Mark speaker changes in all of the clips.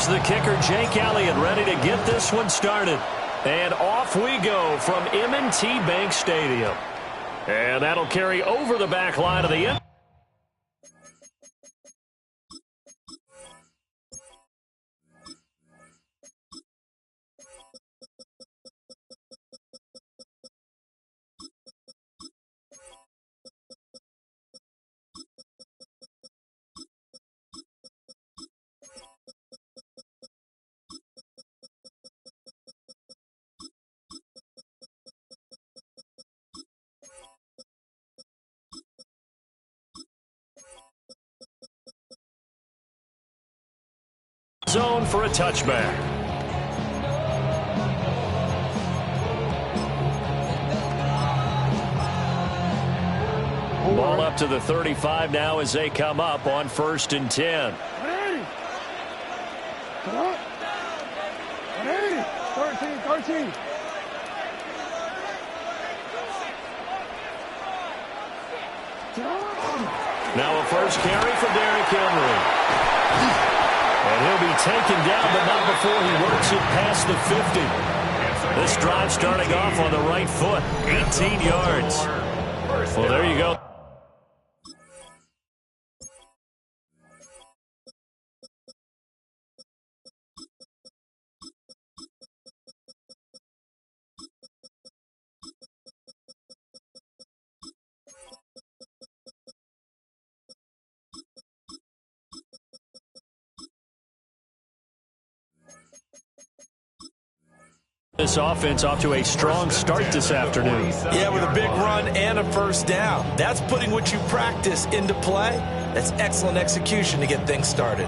Speaker 1: Here's the kicker, Jake Elliott, ready to get this one started. And off we go from M&T Bank Stadium. And that'll carry over the back line of the end. Zone for a touchback. Ball up to the 35 now as they come up on 1st and 10.
Speaker 2: 13.
Speaker 1: Now a first carry for Derrick Henry. And he'll be taken down, but not before he works it past the 50. This drive starting off on the right foot, 18 yards. Well, there you go. This offense off to a strong start this afternoon.
Speaker 3: Yeah, with a big run and a first down. That's putting what you practice into play. That's excellent execution to get things started.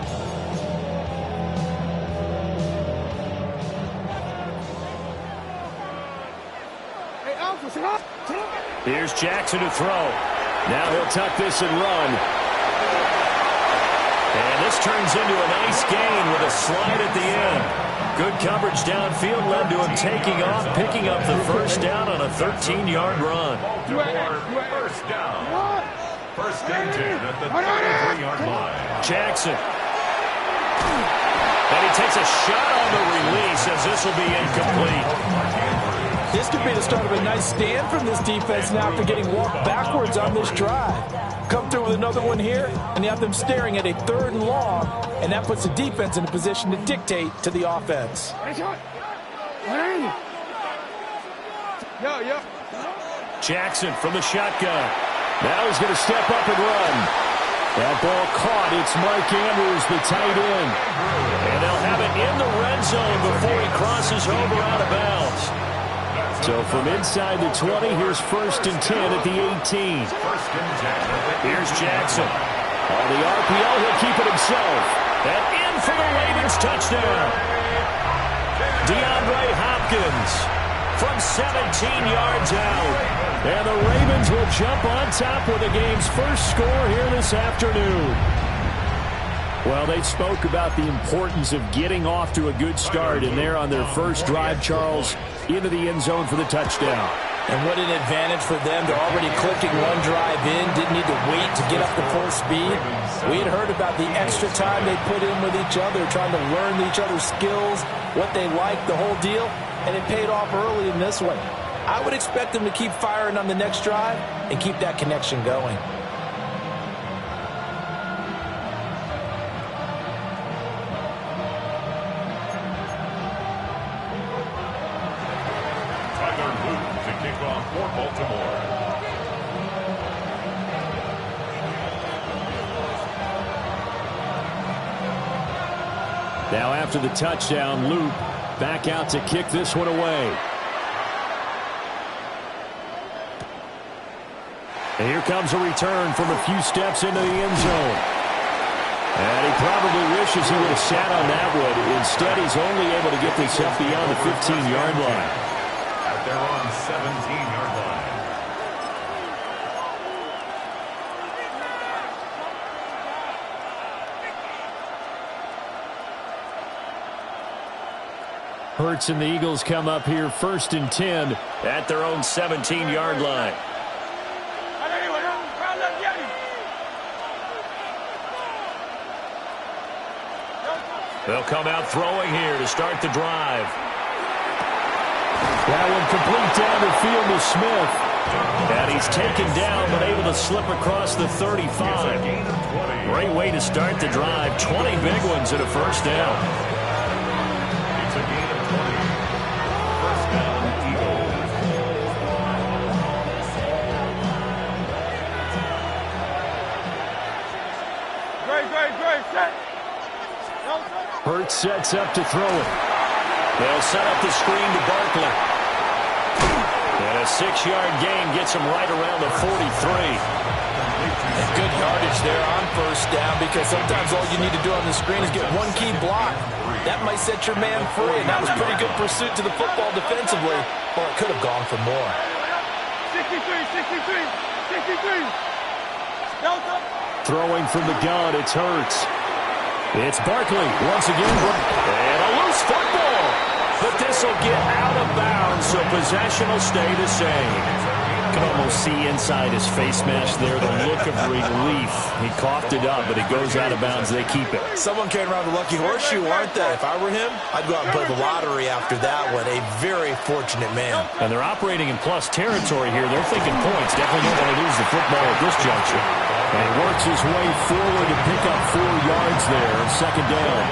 Speaker 1: Here's Jackson to throw. Now he'll tuck this and run. And this turns into a nice gain with a slide at the end. Good coverage downfield led to him taking off, picking up the first down on a 13-yard run.
Speaker 4: First down. First and 10 at the 33-yard line.
Speaker 1: Jackson. And he takes a shot on the release as this will be incomplete.
Speaker 5: This could be the start of a nice stand from this defense now after getting walked backwards on this drive. Come through with another one here, and you have them staring at a 3rd and long, and that puts the defense in a position to dictate to the offense.
Speaker 1: Jackson from the shotgun. Now he's going to step up and run. That ball caught. It's Mike Andrews, the tight end. And they'll have it in the red zone before he crosses over out of bounds. So from inside the 20, here's 1st and 10 at the 18. Here's Jackson. On the RPO, he'll keep it himself. And in for the Ravens touchdown. DeAndre Hopkins from 17 yards out. And the Ravens will jump on top with the game's first score here this afternoon. Well, they spoke about the importance of getting off to a good start, and they're on their first drive, Charles, into the end zone for the touchdown.
Speaker 5: And what an advantage for them. They're already clicking one drive in, didn't need to wait to get up to full speed. We had heard about the extra time they put in with each other, trying to learn each other's skills, what they like, the whole deal, and it paid off early in this one. I would expect them to keep firing on the next drive and keep that connection going.
Speaker 1: Now after the touchdown, Luke back out to kick this one away. And here comes a return from a few steps into the end zone. And he probably wishes he would have sat on that one. Instead, he's only able to get this up beyond the 15-yard line.
Speaker 4: Out there on 17-yard line.
Speaker 1: Hurts and the Eagles come up here 1st and 10 at their own 17-yard line. They'll come out throwing here to start the drive. That one complete down the field to Smith. And he's taken down, but able to slip across the 35. Great way to start the drive. 20 big ones and a first down.
Speaker 4: It's a gain of 20. First down, Eagles.
Speaker 2: Great, set.
Speaker 1: Hurts sets up to throw it. They'll set up the screen to Barkley. And a 6-yard gain gets him right around the 43.
Speaker 5: And good yardage there on first down, because sometimes all you need to do on the screen is get one key block. That might set your man free, and that was pretty good pursuit to the football defensively. Or it could have gone for more.
Speaker 2: 63. Delta.
Speaker 1: Throwing from the gun, it's Hurts. It's Barkley once again. And a loose football. But this will get out of bounds, so possession will stay the same. You can almost see inside his face mask there the look of relief. He coughed it up, but it goes out of bounds. They keep it.
Speaker 3: Someone carrying around the lucky horseshoe, aren't they? If I were him, I'd go out and play the lottery after that one. A very fortunate man.
Speaker 1: And they're operating in plus territory here. They're thinking points. Definitely don't want to lose the football at this juncture. And he works his way forward to pick up 4 yards there. Second down.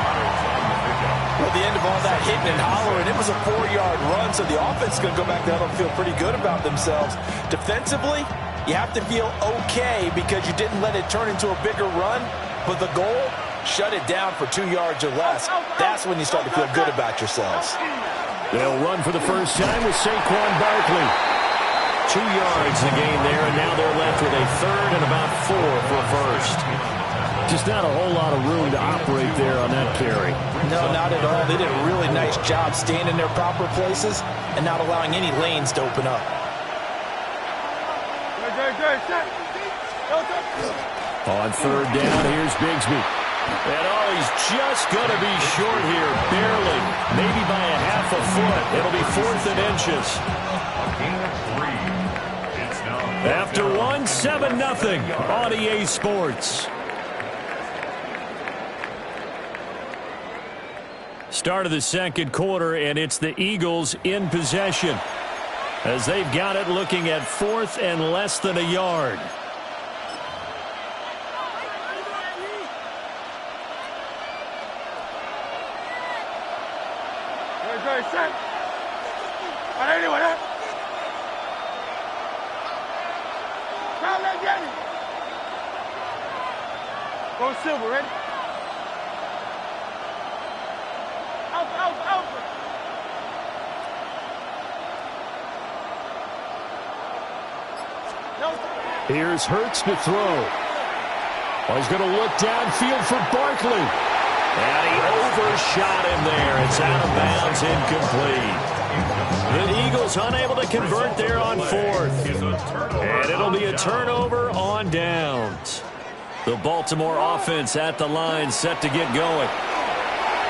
Speaker 5: Well, at the end of all that hitting and hollering, it was a 4-yard run, so the offense is going to go back down and feel pretty good about themselves. Defensively, you have to feel okay because you didn't let it turn into a bigger run, but the goal, shut it down for 2 yards or less. That's when you start to feel good about yourselves.
Speaker 1: They'll run for the first time with Saquon Barkley. 2 yards the gain there, and now they're left with a third and about 4 for a first. Just not a whole lot of room to operate there on that carry.
Speaker 5: No, not at all. They did a really nice job staying in their proper places and not allowing any lanes to open up.
Speaker 1: On third down, here's Bigsby. And he's just going to be short here, barely, maybe by a half a foot. It'll be 4th and inches. After 1, 7-0 on EA Sports. Start of the second quarter, and it's the Eagles in possession as they've got it looking at 4th and less than a yard.
Speaker 2: Set. Go Silver, ready? Out.
Speaker 1: Here's Hurts to throw. He's going to look downfield for Barkley. And he overshot him there. It's out of bounds, incomplete. The Eagles unable to convert there on 4th. And it'll be a turnover on downs. The Baltimore offense at the line, set to get going.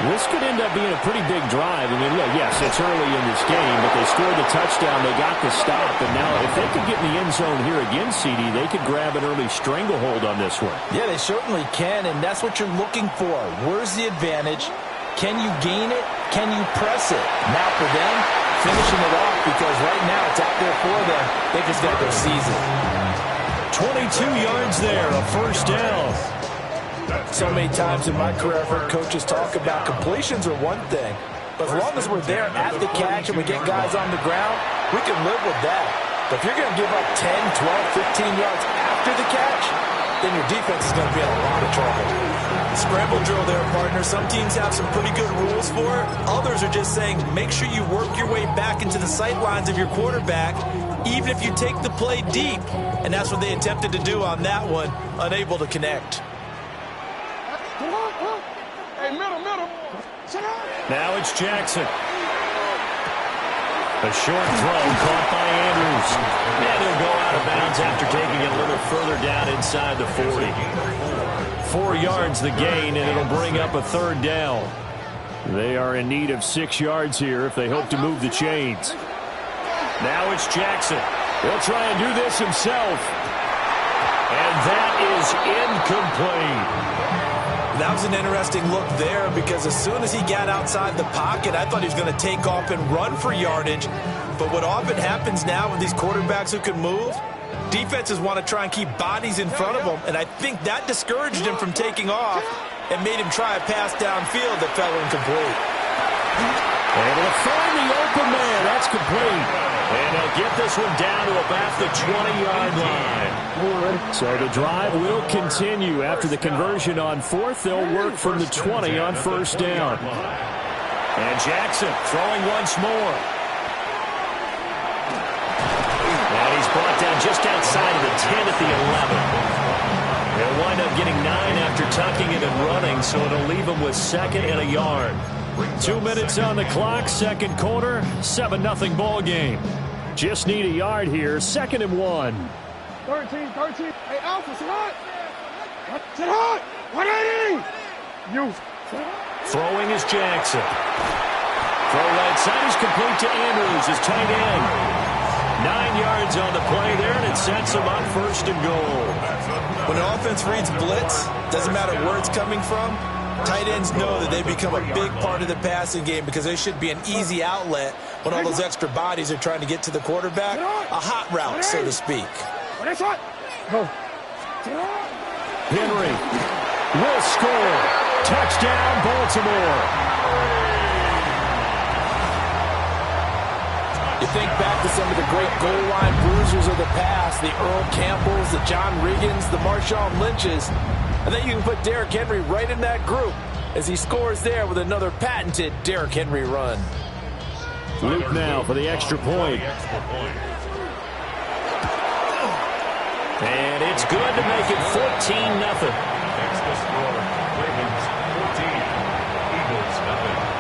Speaker 1: This could end up being a pretty big drive. I mean, look, yes, it's early in this game, but they scored the touchdown. They got the stop. And now if they could get in the end zone here again, CD, they could grab an early stranglehold on this one.
Speaker 5: Yeah, they certainly can, and that's what you're looking for. Where's the advantage? Can you gain it? Can you press it? Now for them, finishing it off, because right now it's out there for them. They just got their season.
Speaker 1: 22 yards there, a first down.
Speaker 5: So many times in my career, I've heard coaches talk about completions are one thing, but as long as we're there at the catch and we get guys on the ground, we can live with that. But if you're going to give up 10, 12, 15 yards after the catch, then your defense is going to be in a lot of trouble.
Speaker 3: Scramble drill there, partner. Some teams have some pretty good rules for it. Others are just saying make sure you work your way back into the sight lines of your quarterback, even if you take the play deep. And that's what they attempted to do on that one, unable to connect.
Speaker 2: Hey, middle.
Speaker 1: Now it's Jackson. A short throw caught by Andrews. And he'll go out of bounds after taking it a little further down inside the 40. 4 yards the gain, and it'll bring up a third down. They are in need of 6 yards here if they hope to move the chains. Now it's Jackson. He'll try and do this himself. And that is incomplete.
Speaker 3: That was an interesting look there because as soon as he got outside the pocket, I thought he was going to take off and run for yardage. But what often happens now with these quarterbacks who can move, defenses want to try and keep bodies in front of them, and I think that discouraged him from taking off and made him try a pass downfield that fell incomplete.
Speaker 1: Able to find the open man. That's complete. And he'll get this one down to about the 20-yard line. So the drive will continue. After the conversion on fourth, they'll work from the 20 on first down. And Jackson throwing once more. And he's brought down just outside of the 10 at the 11. They'll wind up getting 9 after tucking it and running, so it'll leave them with second and a yard. 2 minutes on the clock, second quarter, 7-0 ball game. Just need a yard here, 2nd and 1.
Speaker 2: 13. Hey, Alpha, sit hot. Sit hot. 180. You.
Speaker 1: Throwing is Jackson. Throw right side is complete to Andrews, his tight end. 9 yards on the play there, and it sets him up 1st and goal.
Speaker 3: When an offense reads blitz, doesn't matter where it's coming from, tight ends know that they become a big part of the passing game because they should be an easy outlet when all those extra bodies are trying to get to the quarterback. A hot route, so to speak.
Speaker 1: Henry will score. Touchdown, Baltimore.
Speaker 5: You think back to some of the great goal line bruisers of the past, the Earl Campbells, the John Riggins, the Marshawn Lynches. And then you can put Derrick Henry right in that group as he scores there with another patented Derrick Henry run.
Speaker 1: Luke now for the extra point. And it's good to make it 14-0.
Speaker 4: Next to score, Ravens 14, Eagles 0.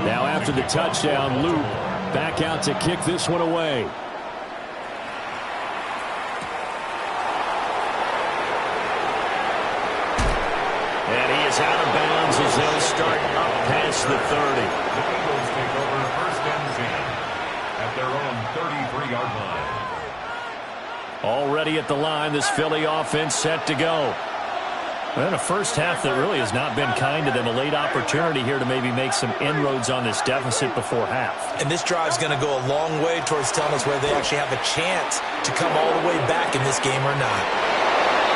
Speaker 1: Now after the touchdown, Luke back out to kick this one away. And he is out of bounds as they'll start up past the 30.
Speaker 4: The Eagles take over 1st and 10 at their own 33-yard line.
Speaker 1: Already at the line, this Philly offense set to go. And a first half that really has not been kind to them. A late opportunity here to maybe make some inroads on this deficit before half.
Speaker 3: And this drive's going to go a long way towards telling us whether they actually have a chance to come all the way back in this game or not.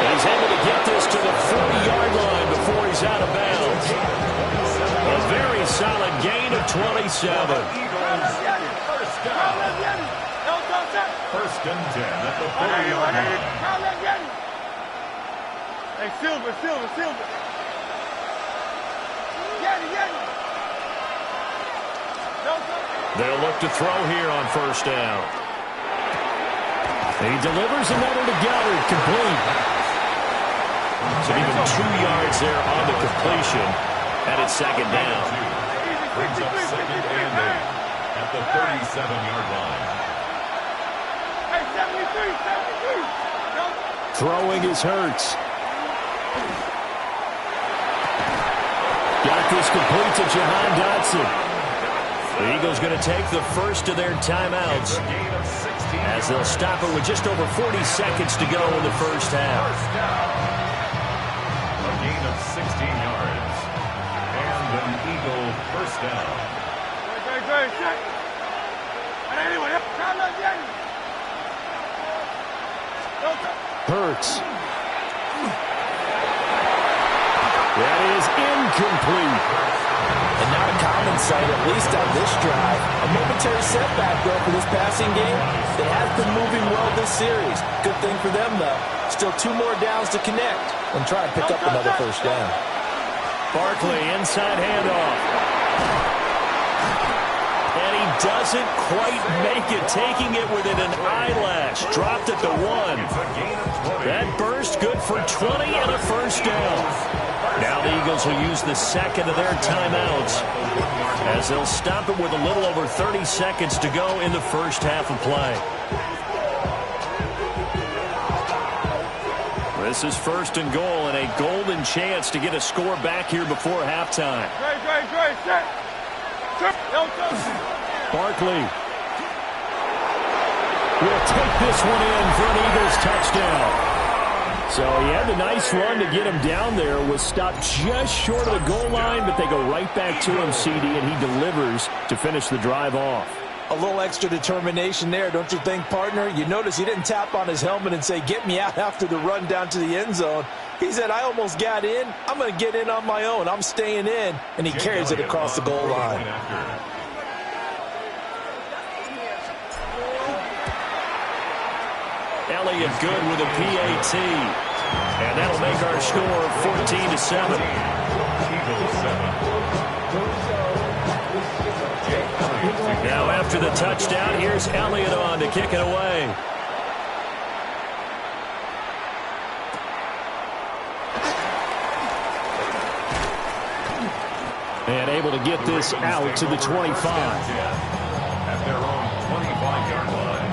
Speaker 1: And he's able to get this to the 40-yard line before he's out of bounds. A very solid gain of 27.
Speaker 4: First down. 1st and 10 at the 40-yard line.
Speaker 2: Hey, Silver.
Speaker 1: They'll look to throw here on first down. He delivers another to Goddard, complete. So even 2 yards there on the completion, and it's 2nd down.
Speaker 4: Brings up 2nd and 8 at the 37-yard line.
Speaker 2: Hey, 73.
Speaker 1: Throwing is Hurts. Got this complete to Jahan Dotson. The Eagles going to take the first of their timeouts as they'll stop it with just over 40 seconds to go in the first half.
Speaker 4: A gain of 16 yards. And an Eagle first down.
Speaker 2: Great.
Speaker 1: Hurts. That is incomplete.
Speaker 5: And not a common sight, at least on this drive. A momentary setback, though, for this passing game. It has been moving well this series. Good thing for them, though. Still 2 more downs to connect and try and pick up another first down.
Speaker 1: Barkley, inside handoff. And he doesn't quite make it, taking it within an eyelash. Dropped at the 1. That burst good for 20 and a first down. Now the Eagles will use the second of their timeouts as they'll stop it with a little over 30 seconds to go in the first half of play. This is first and goal and a golden chance to get a score back here before halftime.
Speaker 2: Great, set.
Speaker 1: Barkley will take this one in for an Eagles touchdown. So he had the nice run to get him down there, was stopped just short of the goal line, but they go right back to him, CD, and he delivers to finish the drive off.
Speaker 5: A little extra determination there, don't you think, partner? You notice he didn't tap on his helmet and say, get me out after the run down to the end zone. He said, I almost got in. I'm going to get in on my own. I'm staying in. And he carries it across the goal line.
Speaker 1: Elliott good with a PAT. And that'll make our score 14-7. Now after the touchdown, here's Elliott on to kick it away. And able to get this out to the 25.
Speaker 4: At their own 25-yard line.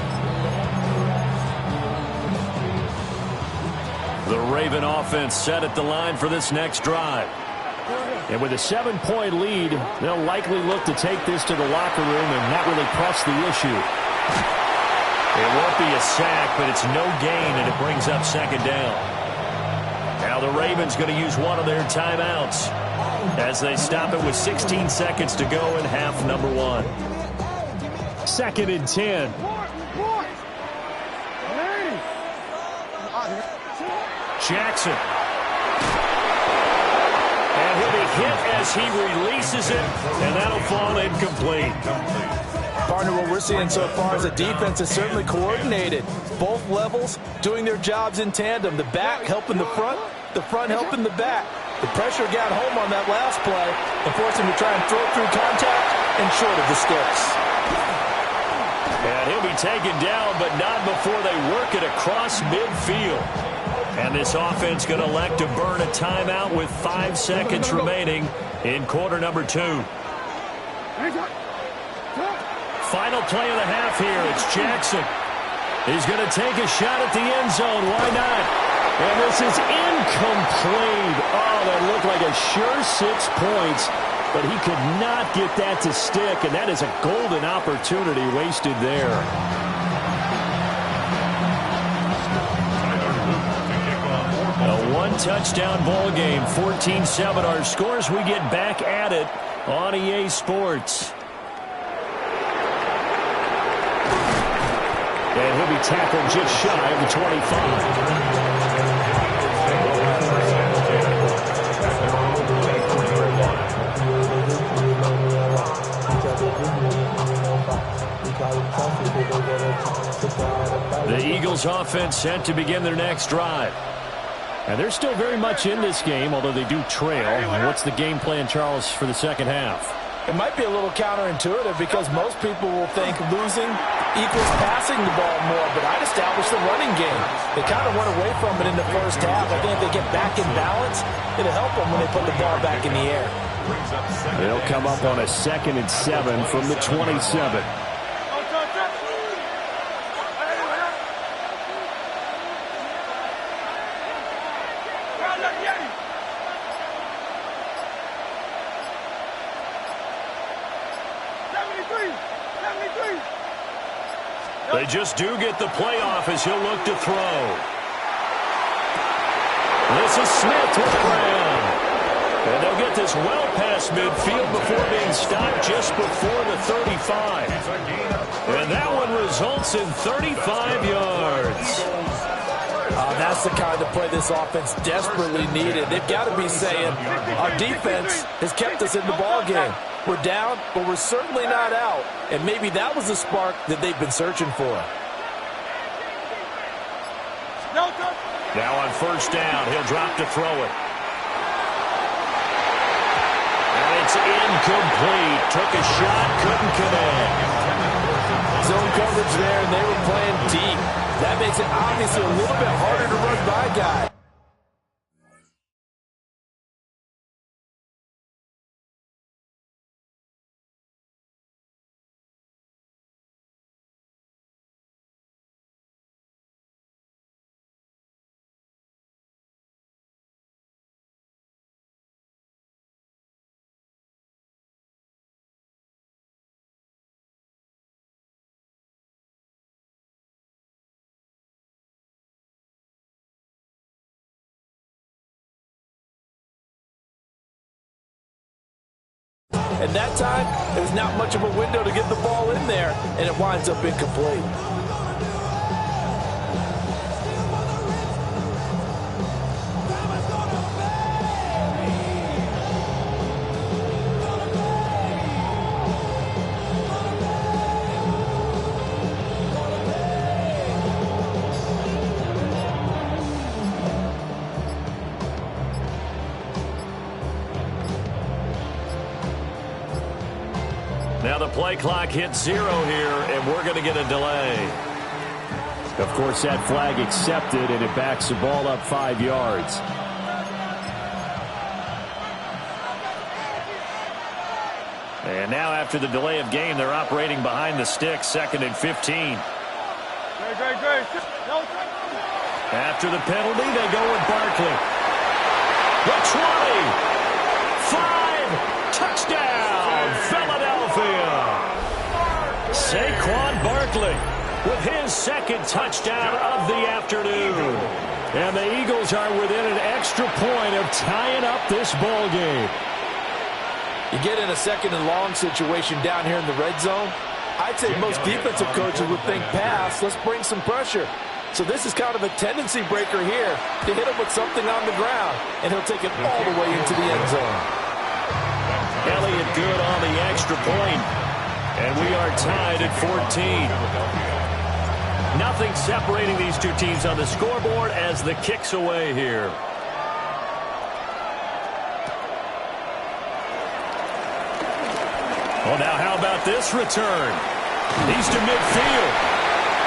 Speaker 1: The Raven offense set at the line for this next drive. And with a 7-point lead, they'll likely look to take this to the locker room and not really press the issue. It won't be a sack, but it's no gain, and it brings up second down. Now the Ravens going to use one of their timeouts as they stop it with 16 seconds to go in half number 1. 2nd and 10. Jackson. And he'll be hit as he releases it, and that'll fall incomplete.
Speaker 5: Partner, what we're seeing so far is the defense is certainly coordinated. Both levels doing their jobs in tandem. The back helping the front helping the back. The pressure got home on that last play and forced him to try and throw through contact and short of the sticks.
Speaker 1: And he'll be taken down, but not before they work it across midfield. And this offense going to elect to burn a timeout with 5 seconds remaining in quarter number 2. Final play of the half here. It's Jackson. He's going to take a shot at the end zone. Why not? And this is incomplete. Oh, that looked like a sure 6 points, but he could not get that to stick, and that is a golden opportunity wasted there. A one-touchdown ball game, 14-7. Our scores, we get back at it on EA Sports. And he'll be tackled just shy of the 25. The Eagles offense set to begin their next drive. And they're still very much in this game, although they do trail. What's the game plan, Charles, for the second half?
Speaker 5: It might be a little counterintuitive because most people will think losing equals passing the ball more, but I'd establish the running game. They kind of went away from it in the first half. I think if they get back in balance, it'll help them when they put the ball back in the air.
Speaker 1: They'll come up on a 2nd and 7 from the 27. They just do get the playoff as he'll look to throw. This is Smith with the ground. And they'll get this well past midfield before being stopped just before the 35. And that one results in 35 yards.
Speaker 5: That's the kind of play this offense desperately needed. They've got to be saying, our defense has kept us in the ballgame. We're down, but we're certainly not out. And maybe that was the spark that they've been searching for.
Speaker 1: Now on first down, he'll drop to throw it. And it's incomplete. Took a shot, couldn't connect.
Speaker 5: Zone coverage there, and they were playing deep. That makes it obviously a little bit harder to run by guys. And that time, there's not much of a window to get the ball in there, and it winds up incomplete.
Speaker 1: Now the play clock hits 0 here, and we're going to get a delay. Of course, that flag accepted, and it backs the ball up 5 yards. And now after the delay of game, they're operating behind the sticks, 2nd and 15. After the penalty, they go with Barkley. The 20. 5. Touchdown, Philadelphia. Saquon Barkley with his 2nd touchdown of the afternoon. And the Eagles are within an extra point of tying up this ball game.
Speaker 5: You get in a 2nd and long situation down here in the red zone. I'd say most defensive coaches would think pass, let's bring some pressure. So this is kind of a tendency breaker here to hit him with something on the ground, and he'll take it all the way into the end zone.
Speaker 1: Elliott good on the extra point, and we are tied at 14. Nothing separating these two teams on the scoreboard as the kick's away here. Well, now how about this return? He's to midfield,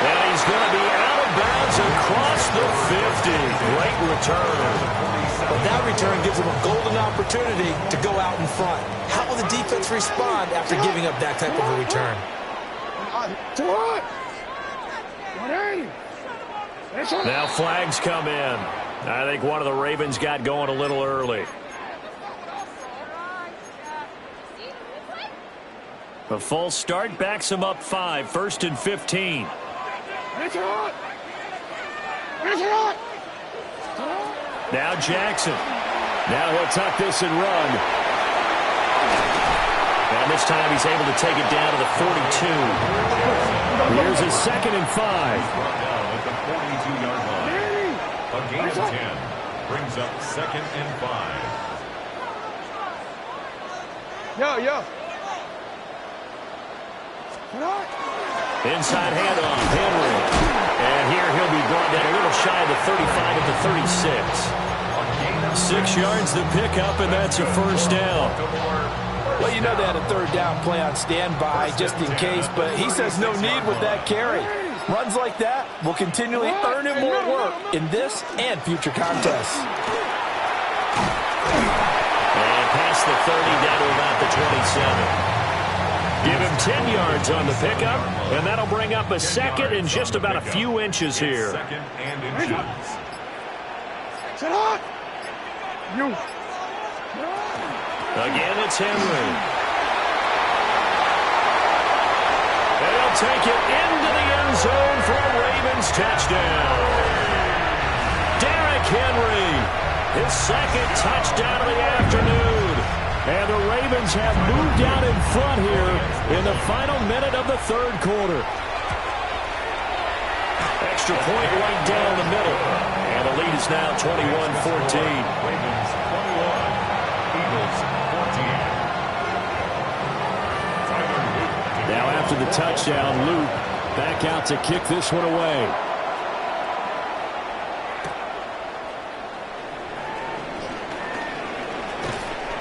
Speaker 1: and he's going to be out of bounds across the 50. Great return.
Speaker 3: But that return gives them a golden opportunity to go out in front. How will the defense respond after giving up that type of a return?
Speaker 1: Now flags come in. I think one of the Ravens got going a little early. A false start backs him up 5, 1st and 15. Now Jackson. Now he'll tuck this and run. And this time he's able to take it down to the 42. Here's his 2nd and 5.
Speaker 4: A gain of 10 brings up 2nd and 5.
Speaker 2: Yo.
Speaker 1: Inside handoff, Henry. And here he'll be brought down a little shy of the 35 at the 36. 6 yards the pickup, and that's a 1st down.
Speaker 5: Well, you know they had a 3rd down play on standby just in case, but he says no need with that carry. Runs like that will continually earn him more work in this and future contests.
Speaker 1: And past the 30 down to about the 27. Give him 10 yards on the pickup, and that'll bring up a 2nd and just about a few inches here.
Speaker 4: 2nd and inches.
Speaker 1: Again, it's Henry. And he'll take it into the end zone for a Ravens touchdown. Derrick Henry, his 2nd touchdown of the afternoon. And the Ravens have moved out in front here in the final minute of the 3rd quarter. Extra point right down the middle. And the lead is now 21-14.
Speaker 4: Ravens 21, Eagles 14.
Speaker 1: Now after the touchdown, Luke back out to kick this one away.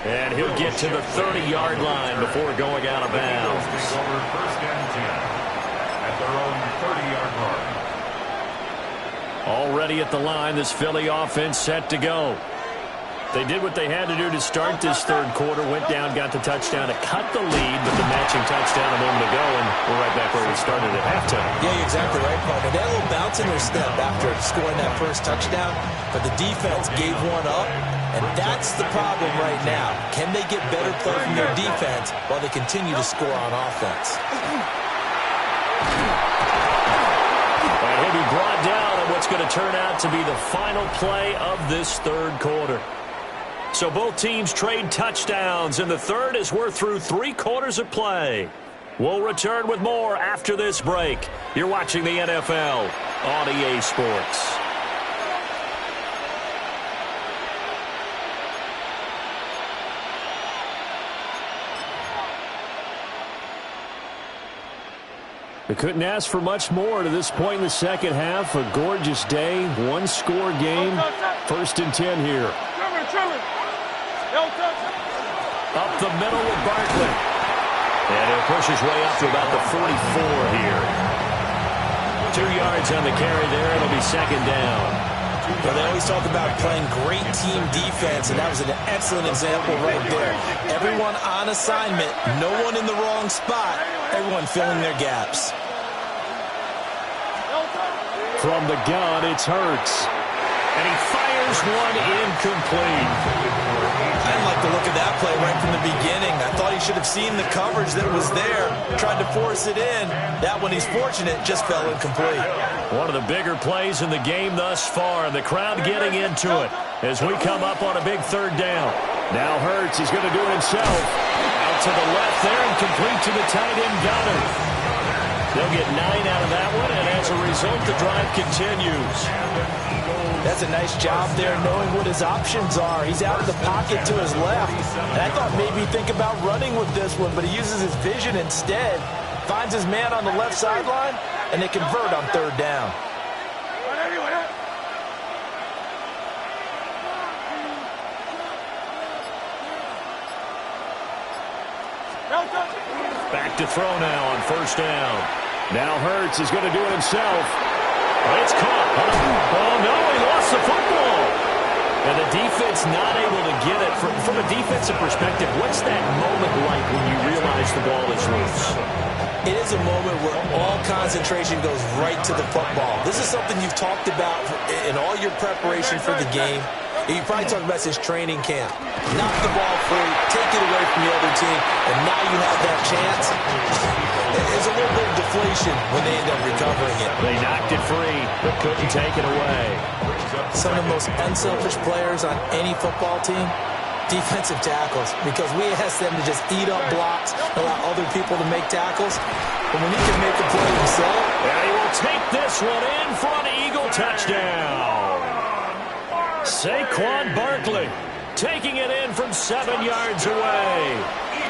Speaker 1: And he'll get to the 30-yard line before going out of bounds.
Speaker 4: Over 1st and 10 at their own 30-yard line.
Speaker 1: Already at the line, this Philly offense set to go. They did what they had to do to start this 3rd quarter, went down, got the touchdown to cut the lead, but the matching touchdown a moment ago, and we're right back where we started at halftime.
Speaker 3: Yeah, you're exactly right, partner. They had a little bounce in their step after scoring that 1st touchdown, but the defense gave one up, and that's the problem right now. Can they get better play from their defense while they continue to score on offense?
Speaker 1: And he'll be brought down on what's going to turn out to be the final play of this 3rd quarter. So both teams trade touchdowns, and the third as we're through 3 quarters of play. We'll return with more after this break. You're watching the NFL on EA Sports. They couldn't ask for much more to this point in the second half. A gorgeous day, 1-score game. 1st and 10 here. Up the middle with Barkley. And he'll push his way up to about the 44 here. 2 yards on the carry there. It'll be 2nd down.
Speaker 5: Well, they always talk about playing great team defense, and that was an excellent example right there. Everyone on assignment, no one in the wrong spot, everyone filling their gaps.
Speaker 1: From the gun, it's Hurts. And he fires one incomplete.
Speaker 5: I didn't like the look of that play right from the beginning. I thought he should have seen the coverage that was there, tried to force it in. That one, he's fortunate, just fell incomplete.
Speaker 1: One of the bigger plays in the game thus far, and the crowd getting into it as we come up on a big 3rd down. Now Hurts is going to do it himself. Out to the left there and complete to the tight end Gunner. They'll get 9 out of that one, and as a result, the drive continues.
Speaker 5: That's a nice job there knowing what his options are. He's out of the pocket to his left. And I thought maybe think about running with this one, but he uses his vision instead. Finds his man on the left sideline, and they convert on 3rd down.
Speaker 1: Back to throw now on 1st down. Now Hurts is going to do it himself. It's caught. Oh, no, he lost the football. And the defense not able to get it. From a defensive perspective, what's that moment like when you realize the ball is loose?
Speaker 5: It is a moment where all concentration goes right to the football. This is something you've talked about in all your preparation for the game. You probably talked about this training camp. Knock the ball free, take it away from the other team, and now you have that chance. There's a little bit of deflation when they end up recovering it.
Speaker 1: They knocked it free, but couldn't take it away.
Speaker 5: Some of the most unselfish players on any football team, defensive tackles, because we ask them to just eat up blocks, allow other people to make tackles. But when he can make a play himself.
Speaker 1: And he will take this one in for an Eagle touchdown. Saquon Barkley taking it in from 7 yards away.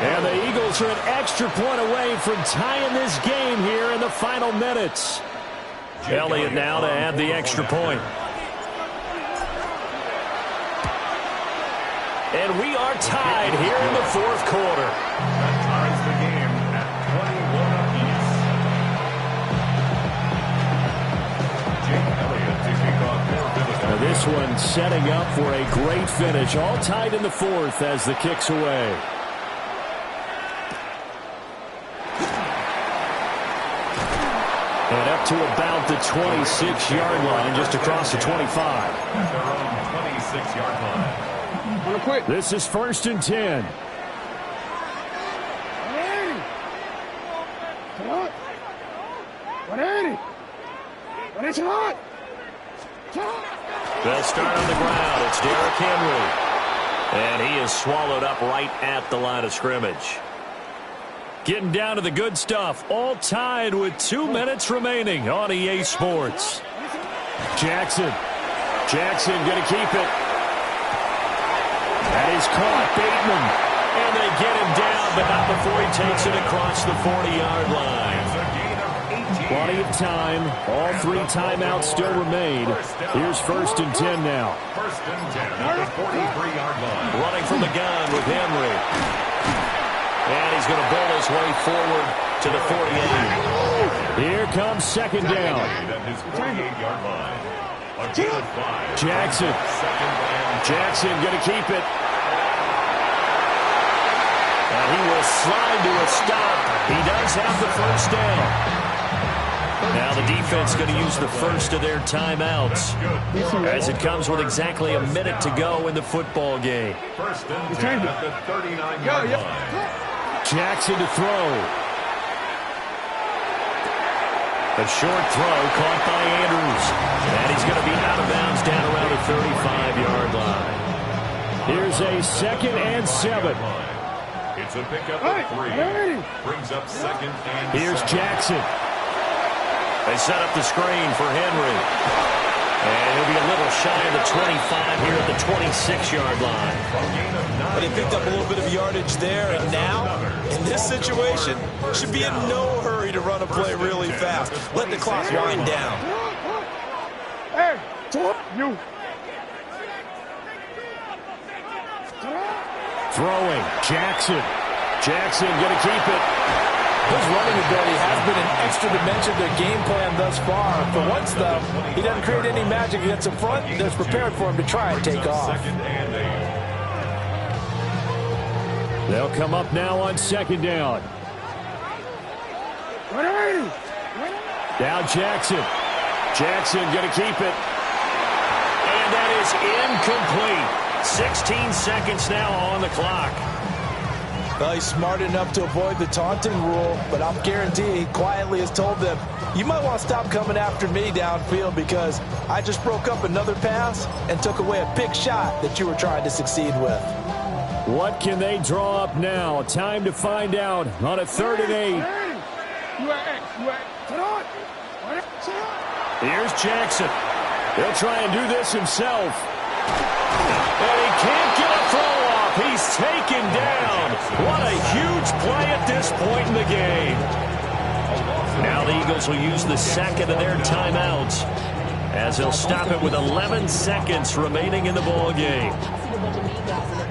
Speaker 1: And the Eagles are an extra point away from tying this game here in the final minutes. Elliott now to add the extra point. And we are tied here in the 4th quarter.
Speaker 4: That ties the game at 21 apiece. Jake Elliott to kick off for
Speaker 1: now this one setting up for a great finish. All tied in the 4th as the kick's away. And up to about the 26-yard line, just across the 25.
Speaker 4: At their own 26-yard line.
Speaker 1: This is 1st and 10. They'll start on the ground. It's Derrick Henry. And he is swallowed up right at the line of scrimmage. Getting down to the good stuff. All tied with 2 minutes remaining on EA Sports. Jackson going to keep it. That is caught. Bateman. And they get him down, but not before he takes it across the 40-yard line. Plenty of time. All 3 timeouts still remain. Here's 1st and 10 now.
Speaker 4: 1st and 10 at the 43-yard line.
Speaker 1: Running from the gun with Henry. And he's going to bowl his way forward to the 48. Here comes 2nd down.
Speaker 4: At his 48-yard line.
Speaker 1: Jackson going to keep it. And he will slide to a stop. He does have the 1st down. Now the defense going to use the first of their timeouts as it comes with exactly a minute to go in the football game.
Speaker 4: 1st and 10 at the 39-yard line.
Speaker 1: Jackson to throw. A short throw caught by Andrews. And he's going to be out of bounds down around the 35-yard line. Here's a 2nd and 7.
Speaker 4: It's a pickup of 3. Brings up 2nd and 7.
Speaker 1: Here's Jackson.
Speaker 6: They set up the screen for Henry. And he'll be a little shy of the 25 here at the 26-yard line.
Speaker 3: But he picked up a little bit of yardage there, and now, in this situation, should be in no hurry to run a play really fast. Let the clock wind down.
Speaker 2: Hey, you.
Speaker 1: Throwing, Jackson. Jackson going to keep it.
Speaker 5: His running ability has been an extra dimension to their game plan thus far. For once, though, he doesn't create any magic against the front that's prepared for him to try and take off.
Speaker 1: They'll come up now on 2nd down. Now Jackson. Jackson going to keep it.
Speaker 6: And that is incomplete. 16 seconds now on the clock.
Speaker 5: Well, he's smart enough to avoid the taunting rule, but I'm guaranteeing he quietly has told them, you might want to stop coming after me downfield because I just broke up another pass and took away a big shot that you were trying to succeed with.
Speaker 1: What can they draw up now? Time to find out on a 3rd and 8. Here's Jackson. He'll try and do this himself. And he can't get a throw off. He's taken down. What a huge play at this point in the game.
Speaker 6: Now the Eagles will use the 2nd of their timeouts as they'll stop it with 11 seconds remaining in the ball game.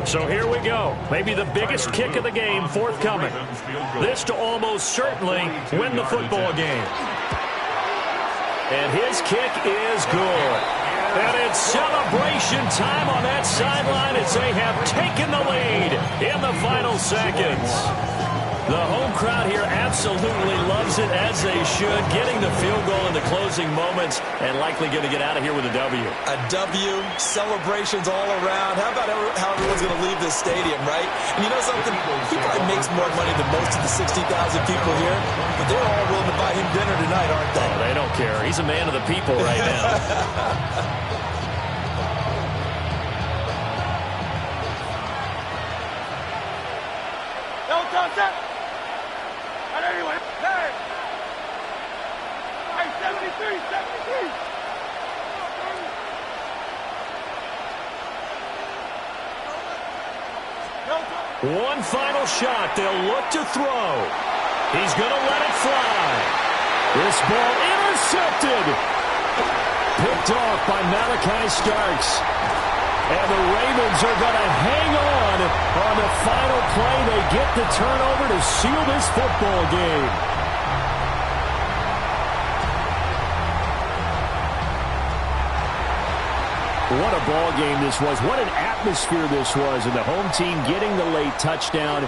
Speaker 1: So here we go. Maybe the biggest kick of the game forthcoming. This to almost certainly win the football game. And his kick is good. And it's celebration time on that sideline as they have taken the lead in the final seconds. The home crowd here absolutely loves it, as they should, getting the field goal in the closing moments and likely going to get out of here with a W.
Speaker 3: A W, celebrations all around. How about how everyone's going to leave this stadium, right? And you know something? He probably makes more money than most of the 60,000 people here, but they're all willing to buy him dinner tonight, aren't they?
Speaker 6: Oh, they don't care. He's a man of the people right now.
Speaker 2: Don't touch that. And anyway, hey. Hey, 73, 73.
Speaker 1: One final shot. They'll look to throw. He's going to let it fly. This ball intercepted. Picked off by Malachi Starks. And the Ravens are going to hang on the final play. They get the turnover to seal this football game. What a ball game this was. What an atmosphere this was. And the home team getting the late touchdown.